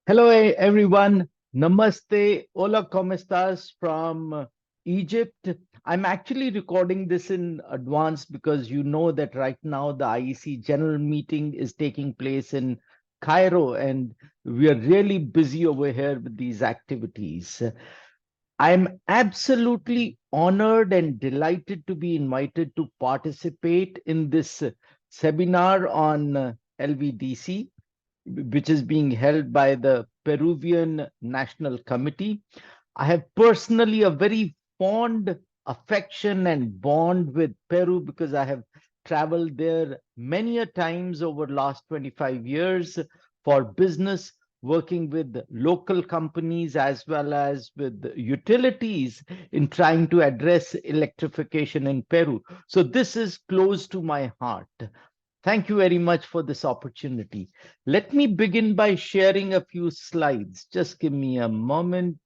Hello, everyone. Namaste. Hola, ¿cómo estás from Egypt? I'm actually recording this in advance because you know that right now the IEC general meeting is taking place in Cairo, and we are really busy over here with these activities. I'm absolutely honored and delighted to be invited to participate in this seminar on LVDC, which is being held by the Peruvian National Committee. I have personally a very fond affection and bond with Peru because I have traveled there many a times over last 25 years for business, working with local companies as well as with utilities in trying to address electrification in Peru. So this is close to my heart. Thank you very much for this opportunity. Let me begin by sharing a few slides. Just give me a moment.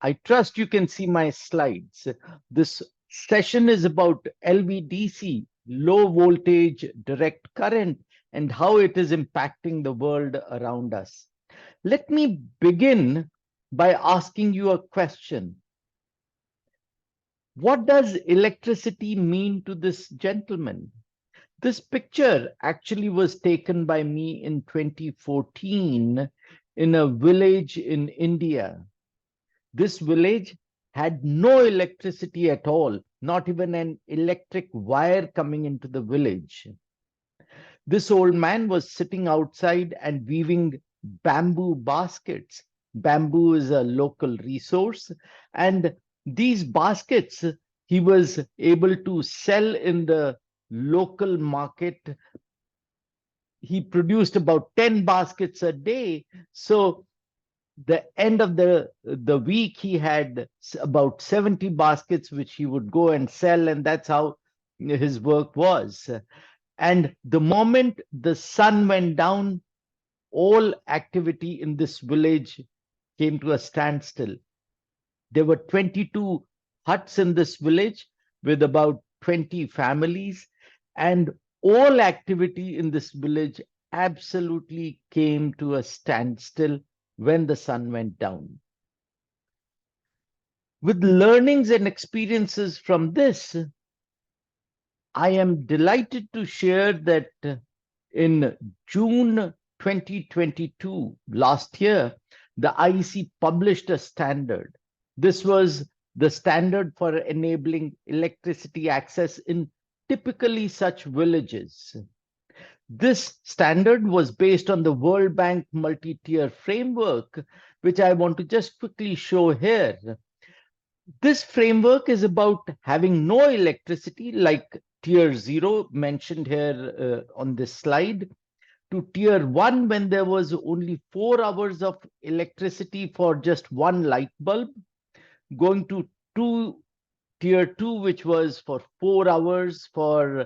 I trust you can see my slides. This session is about LVDC, low voltage direct current, and how it is impacting the world around us. Let me begin by asking you a question. What does electricity mean to this gentleman? This picture actually was taken by me in 2014 in a village in India. This village had no electricity at all, not even an electric wire coming into the village. This old man was sitting outside and weaving bamboo baskets. Bamboo is a local resource, and these baskets he was able to sell in the local market. He produced about 10 baskets a day. So the end of the week, he had about 70 baskets, which he would go and sell. And that's how his work was. And the moment the sun went down, all activity in this village came to a standstill. There were 22 huts in this village with about 20 families, and all activity in this village absolutely came to a standstill when the sun went down. With learnings and experiences from this, I am delighted to share that in June 2022, last year, the IEC published a standard. This was the standard for enabling electricity access in typically such villages. This standard was based on the World Bank multi-tier framework, which I want to just quickly show here. This framework is about having no electricity, like tier 0 mentioned here on this slide, to tier 1 when there was only 4 hours of electricity for just one light bulb, going to tier 2, which was for 4 hours for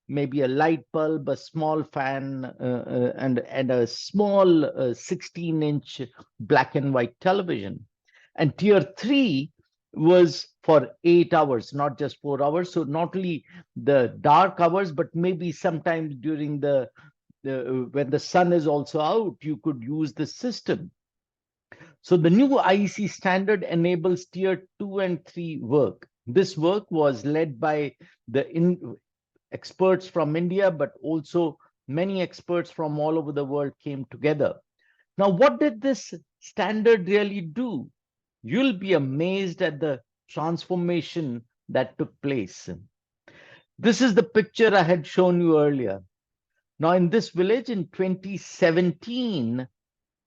maybe a light bulb, a small fan, and a small 16-inch black and white television. And tier 3 was for 8 hours, not just 4 hours. So not only the dark hours, but maybe sometimes during when the sun is also out, you could use the system. So the new IEC standard enables tier 2 and 3 work. This work was led by the experts from India, but also many experts from all over the world came together. Now, what did this standard really do? You'll be amazed at the transformation that took place. This is the picture I had shown you earlier. Now, in this village in 2017,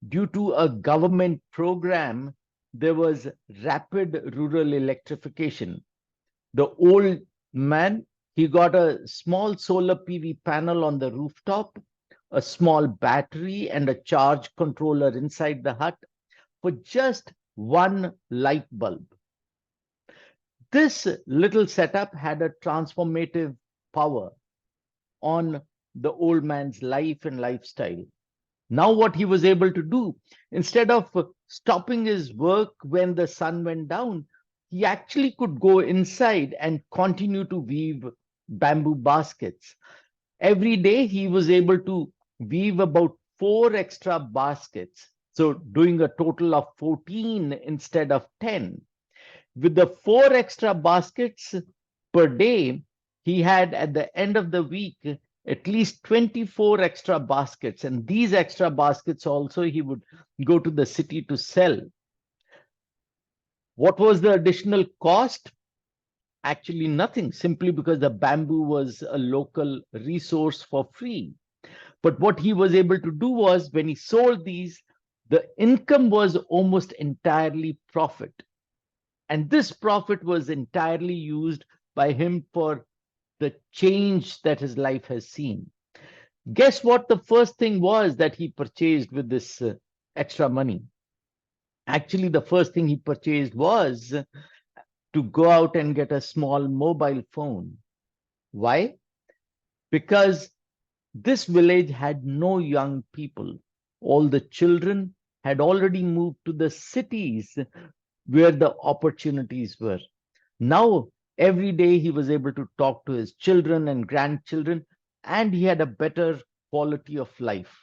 due to a government program, there was rapid rural electrification. The old man, he got a small solar PV panel on the rooftop, a small battery, and a charge controller inside the hut for just one light bulb. This little setup had a transformative power on the old man's life and lifestyle. Now, what he was able to do, instead of stopping his work when the sun went down, he actually could go inside and continue to weave bamboo baskets. Every day he was able to weave about 4 extra baskets, so doing a total of 14 instead of 10. With the 4 extra baskets per day, he had at the end of the week at least 24 extra baskets. And these extra baskets also he would go to the city to sell. What was the additional cost? Actually, nothing, simply because the bamboo was a local resource for free. But what he was able to do was, when he sold these, the income was almost entirely profit. And this profit was entirely used by him for the change that his life has seen. Guess what the first thing was that he purchased with this extra money? Actually, the first thing he purchased was to go out and get a small mobile phone. Why? Because this village had no young people. All the children had already moved to the cities where the opportunities were. Now, every day he was able to talk to his children and grandchildren, and he had a better quality of life.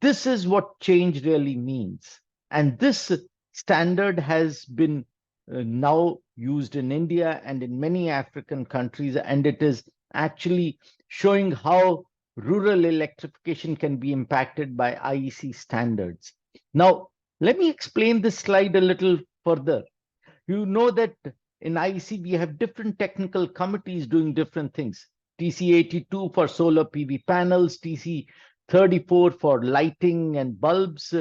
This is what change really means. And this standard has been now used in India and in many African countries, and it is actually showing how rural electrification can be impacted by IEC standards. Now, let me explain this slide a little further. You know that in IEC, we have different technical committees doing different things. TC82 for solar PV panels, TC34 for lighting and bulbs,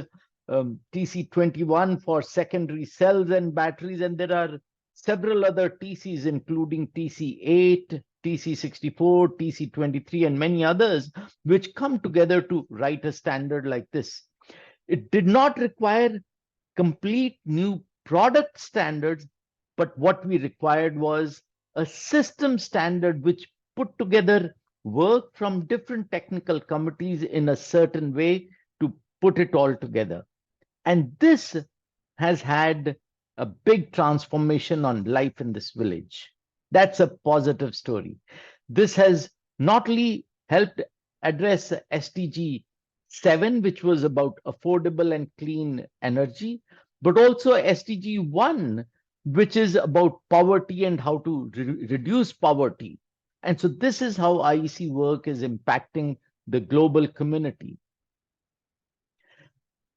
TC21 for secondary cells and batteries, and there are several other TCs, including TC8, TC64, TC23, and many others, which come together to write a standard like this. It did not require complete new product standards, but what we required was a system standard which put together work from different technical committees in a certain way to put it all together. And this has had a big transformation on life in this village. That's a positive story. This has not only helped address SDG 7, which was about affordable and clean energy, but also SDG 1, which is about poverty and how to reduce poverty. And so this is how IEC work is impacting the global community.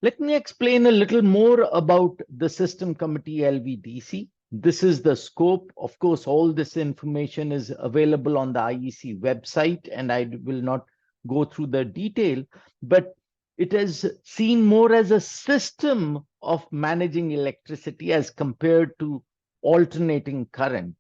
Let me explain a little more about the System Committee LVDC. This is the scope. Of course, all this information is available on the IEC website, and I will not go through the detail, but it is seen more as a system of managing electricity as compared to alternating current.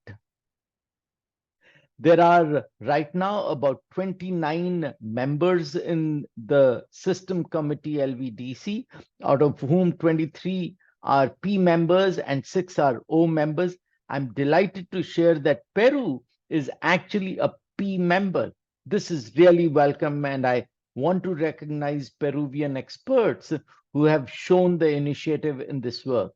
There are right now about 29 members in the System Committee LVDC, out of whom 23 are P members and 6 are O members. I'm delighted to share that Peru is actually a P member. This is really welcome, and I want to recognize Peruvian experts who have shown the initiative in this work.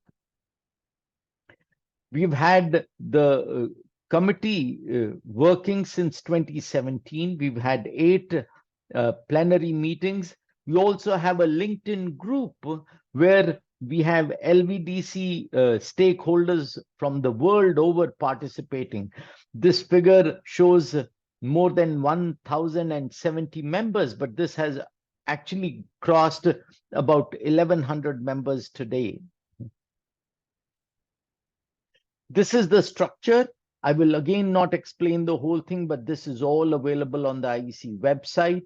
We've had the committee working since 2017. We've had 8 plenary meetings. We also have a LinkedIn group where we have LVDC stakeholders from the world over participating. This figure shows more than 1,070 members, but this has actually crossed about 1,100 members today. This is the structure. I will again not explain the whole thing, but this is all available on the IEC website.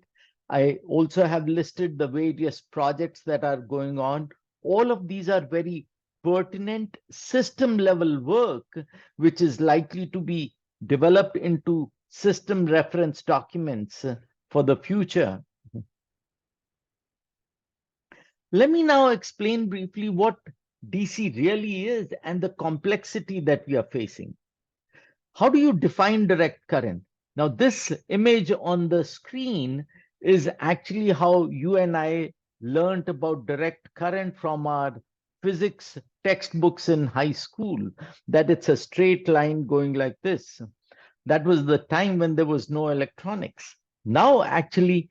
I also have listed the various projects that are going on. All of these are very pertinent system level work, which is likely to be developed into system reference documents for the future. Let me now explain briefly what DC really is and the complexity that we are facing. How do you define direct current? Now, this image on the screen is actually how you and I learned about direct current from our physics textbooks in high school, that it's a straight line going like this. That was the time when there was no electronics. Now, actually,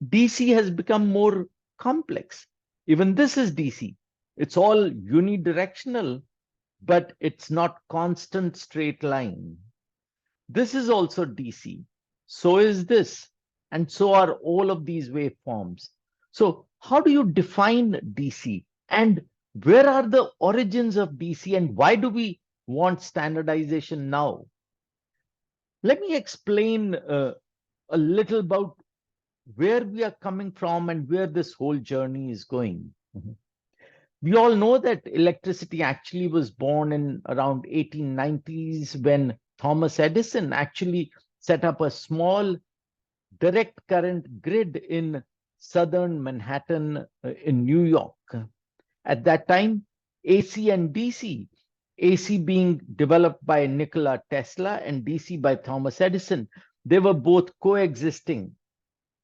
DC has become more complex. Even this is DC. It's all unidirectional, but it's not constant straight line. This is also DC. So is this. And so are all of these waveforms. So how do you define DC? And where are the origins of DC? And why do we want standardization now? Let me explain a little about where we are coming from and where this whole journey is going. We all know that electricity actually was born in around 1890s when Thomas Edison actually set up a small direct current grid in southern Manhattan in New York. At that time, AC and DC, AC being developed by Nikola Tesla and DC by Thomas Edison, they were both coexisting.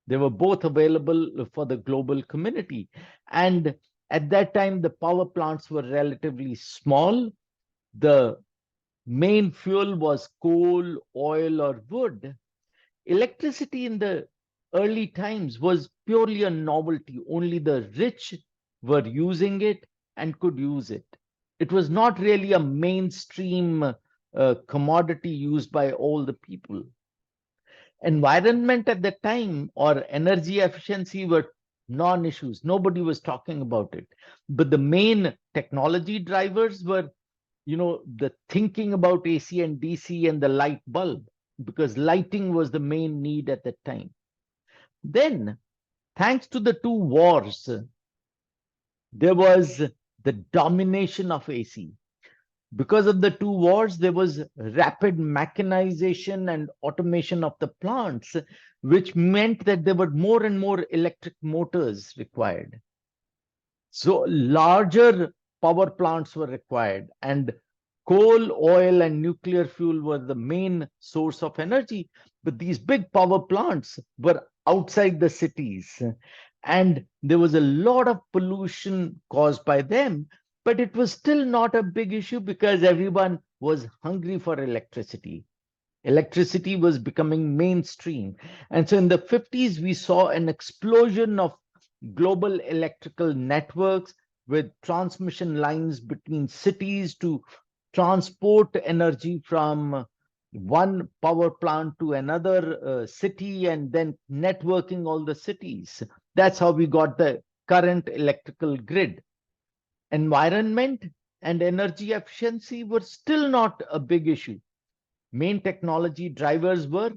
They were both available for the global community. And at that time, the power plants were relatively small. The main fuel was coal, oil, or wood. Electricity in the early times was purely a novelty. Only the rich were using it and could use it. It was not really a mainstream commodity used by all the people. Environment at the time or energy efficiency were non-issues. Nobody was talking about it. But the main technology drivers were, the thinking about AC and DC and the light bulb, because lighting was the main need at that time. Then, thanks to the two wars, there was the domination of AC. Because of the two wars, there was rapid mechanization and automation of the plants, which meant that there were more and more electric motors required. So larger power plants were required, and coal, oil, and nuclear fuel were the main source of energy. But these big power plants were outside the cities, and there was a lot of pollution caused by them. But it was still not a big issue because everyone was hungry for electricity. Electricity was becoming mainstream. And so in the 50s, we saw an explosion of global electrical networks with transmission lines between cities to transport energy from one power plant to another city, and then networking all the cities. That's how we got the current electrical grid. Environment and energy efficiency were still not a big issue. Main technology drivers were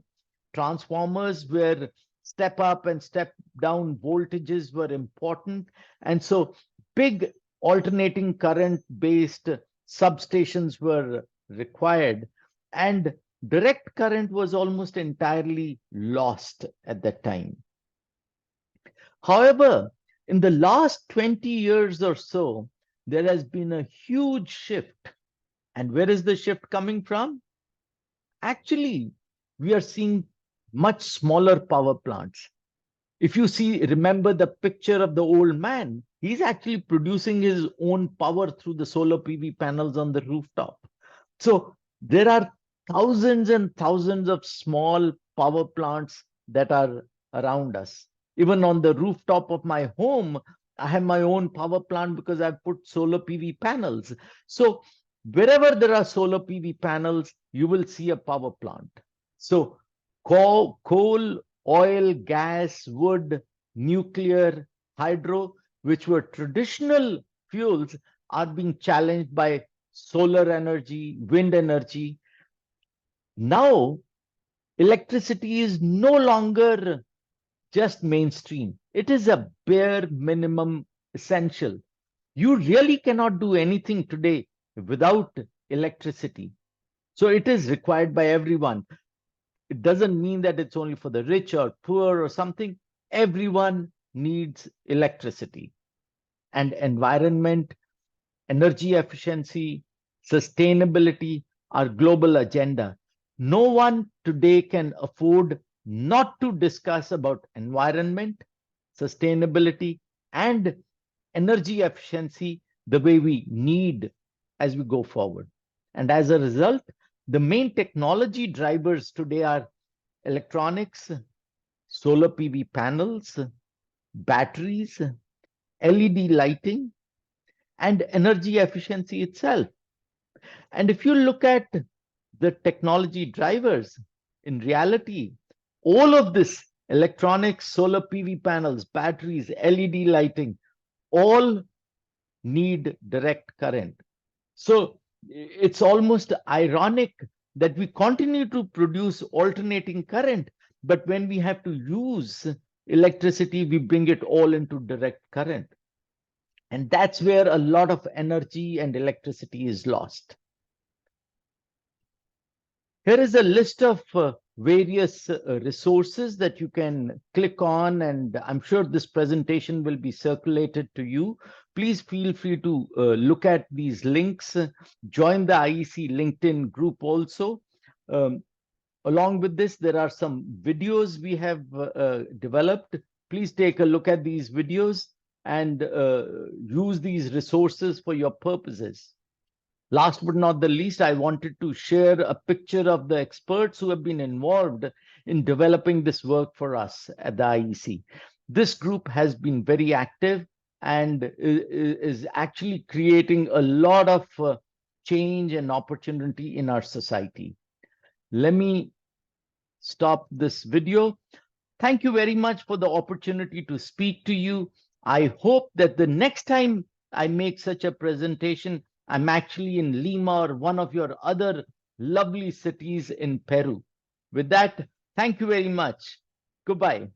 transformers, where step up and step down voltages were important. And so big alternating current based substations were required. And direct current was almost entirely lost at that time. However, in the last 20 years or so, there has been a huge shift. And where is the shift coming from? Actually, we are seeing much smaller power plants. If you remember the picture of the old man, he's actually producing his own power through the solar PV panels on the rooftop. So there are thousands and thousands of small power plants that are around us. Even on the rooftop of my home, I have my own power plant because I've put solar PV panels. So wherever there are solar PV panels, you will see a power plant. So coal, oil, gas, wood, nuclear, hydro, which were traditional fuels, are being challenged by solar energy, wind energy. Now, electricity is no longer just mainstream. It is a bare minimum essential. You really cannot do anything today without electricity. So it is required by everyone. It doesn't mean that it's only for the rich or poor or something. Everyone needs electricity. And environment, energy efficiency, sustainability are global agenda. No one today can afford not to discuss about environment, sustainability, and energy efficiency the way we need as we go forward. And as a result, The main technology drivers today are electronics, solar PV panels, batteries, LED lighting, and energy efficiency itself. And if you look at the technology drivers, in reality, all of this electronics, solar PV panels, batteries, LED lighting, all need direct current. So it's almost ironic that we continue to produce alternating current, but when we have to use electricity, we bring it all into direct current. And that's where a lot of energy and electricity is lost. Here is a list of various resources that you can click on, and I'm sure this presentation will be circulated to you. Please feel free to look at these links, join the IEC LinkedIn group also. Along with this, there are some videos we have developed. Please take a look at these videos and use these resources for your purposes. Last but not the least, I wanted to share a picture of the experts who have been involved in developing this work for us at the IEC. This group has been very active and is actually creating a lot of change and opportunity in our society. Let me stop this video. Thank you very much for the opportunity to speak to you. I hope that the next time I make such a presentation, I'm actually in Lima or one of your other lovely cities in Peru. With that, thank you very much. Goodbye.